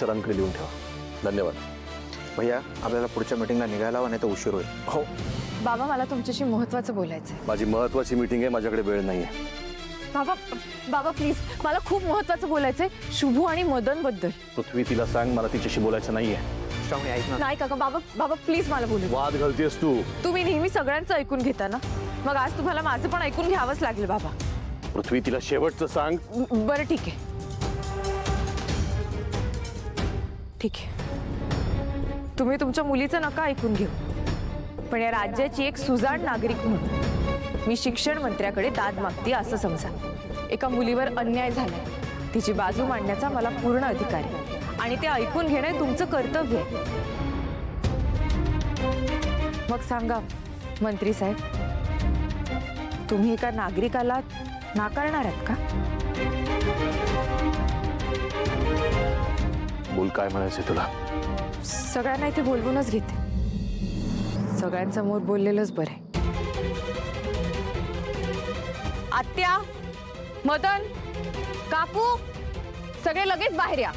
सरांकडे लिहून ठेवा. धन्यवाद. भैया आपल्याला पुढच्या मीटिंगला निघायला हवं, नाही तर उशीर होईल. हो, बाबा मला तुमच्याशी महत्त्वाचं बोलायचंय. माझी महत्वाची मीटिंग आहे, माझ्याकडे वेळ नाहीये. बाबा बाबा प्लीज, मला खूप महत्त्वाचं बोलायचंय शुभू आणि मदन बद्दल. पृथ्वी, तिला सांग मला तिच्याशी बोलायचं नाहीये. श्रावणी ऐक ना. नाही काका, बाबा बाबा प्लीज मला बोलू द्या. वाद घालतेस तू. तुम्ही नेहमी सगळ्यांचं ऐकून घेता ना, मग आज तुम्हाला माझं पण ऐकून घ्यावंच लागेल बाबा. पृथ्वी, तिला शेवटचं सांग. बरं ठीक आहे, ठीक आहे. तुम्ही तुमच्या मुलीचं नका ऐकून घेऊ, पण या राज्याची एक सुजाण नागरिक म्हणून मी शिक्षण मंत्र्याकडे दाद मागते असं समजा. एका मुलीवर अन्याय झालाय, तिची बाजू मांडण्याचा मला पूर्ण अधिकार आहे आणि ते ऐकून घेणे तुमचं कर्तव्य आहे. मग सांगा मंत्री साहेब, तुम्ही एका नागरिकाला नाकारणार आहात का? बोल, काय म्हणायचंय तुला? सगळ्यांना इथे बोलवूनच घेते, सगळ्यांसमोर बोललेलंच बरं आहे. आत्या, मदन, काकू, सगळे लगेच बाहेर या.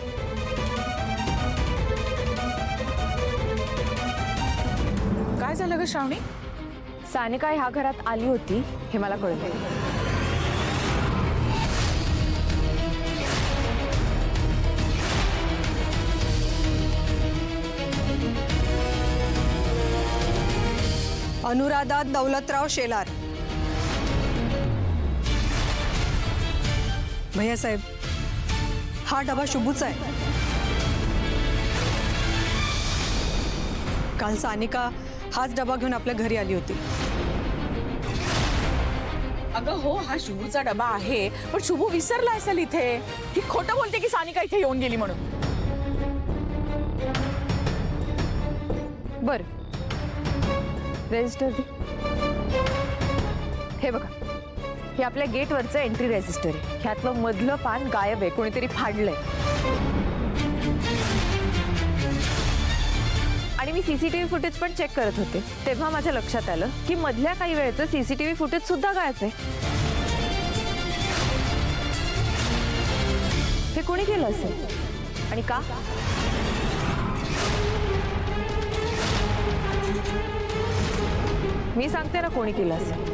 काय झालं ग श्रावणी? सानिका ह्या घरात आली होती हे मला कळलं. अनुराधा दौलतराव शेलार. भैया साहेब, हा डबा शुभूचा आहे. काल सानिका हाच डबा घेऊन आपल्या घरी आली होती. अगं हो, हा शुभूचा डबा आहे, पण शुभू विसरला असेल इथे. ही खोटं बोलते की सानिका इथे येऊन गेली म्हणून. बर, रजिस्टर दे. हे बघा, हे आपल्या गेटवरचं एंट्री रजिस्टर आहे. ह्यातलं मधलं पान गायब आहे, कोणीतरी फाडलंय. आणि मी सीसीटीव्ही फुटेज पण चेक करत होते, तेव्हा माझ्या लक्षात आलं की मधल्या काही वेळेचं सीसीटीव्ही फुटेज सुद्धा गायब आहे. हे कोणी केलं असेल आणि का? मी सांगते ना कोणी केलं असेल.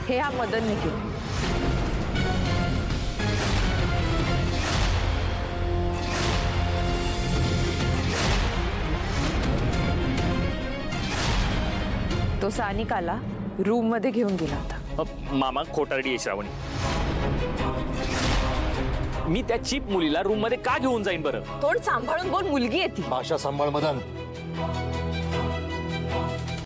हे हा मदनने केलं. तो सानिकाला रूम मध्ये घेऊन गेला होता. मामा खोटारडी आहे श्रावणी. मी त्या चीप मुलीला रूम मध्ये का घेऊन जाईन बरं? तोंड सांभाळून बोल, मुलगी आहे ती. भाषा सांभाळ मदन.